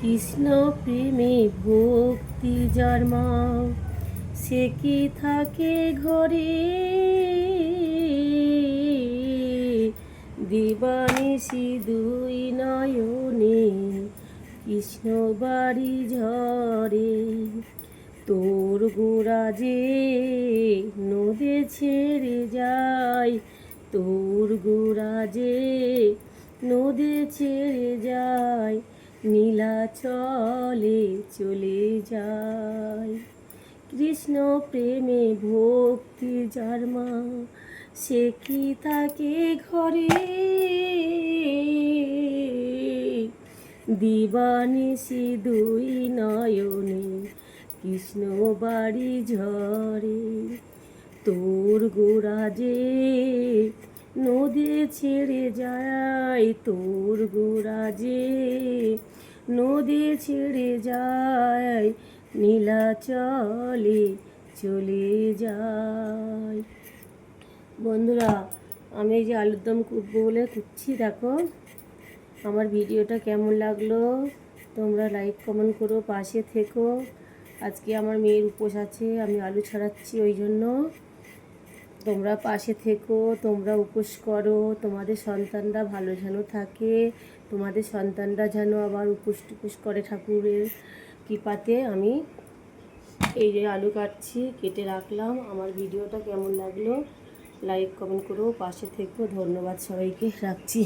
কৃষ্ণ প্রেমে ভক্তি যার মা, সে কি থাকে ঘরে, দিবানিশি দুই নয়নে কৃষ্ণ বাড়ি ঝরে। তোর গোড়া যে নদে ছেড়ে যায়, তোর গোড়া যে নদে ছেড়ে যায়, নীলাচলে চলে যায়। কৃষ্ণ প্রেমে ভক্তি যার মা, সে কি থাকে ঘরে, দিবানিশি দুই নয়নে কৃষ্ণ বাড়ি ঝরে। তোর গোড়া যে নদী ছেড়ে যায়, তোর গোড়া যে নদী ছেড়ে যায়, নীলাচলে চলে যায়। বন্ধুরা, আমি এই যে আলুর দম কুটবো বলে কুটছি, দেখো আমার ভিডিওটা কেমন লাগলো তোমরা লাইক কমেন্ট করো, পাশে থেকো। আজকে আমার মেয়ের উপোস আছে, আমি আলু ছাড়াচ্ছি, ওই জন্য তোমরা পাশে থেকো, তোমরা উপোস করো, তোমাদের সন্তানরা ভালো যেন থাকে, তোমাদের সন্তানরা যেন আবার উপোস টুপোস করে ঠাকুরের কৃপাতে। আমি এই যে আলু কাটছি, কেটে রাখলাম। আমার ভিডিওটা কেমন লাগলো লাইক কমেন্ট করো, পাশে থেকো। ধন্যবাদ সবাইকে, রাখছি।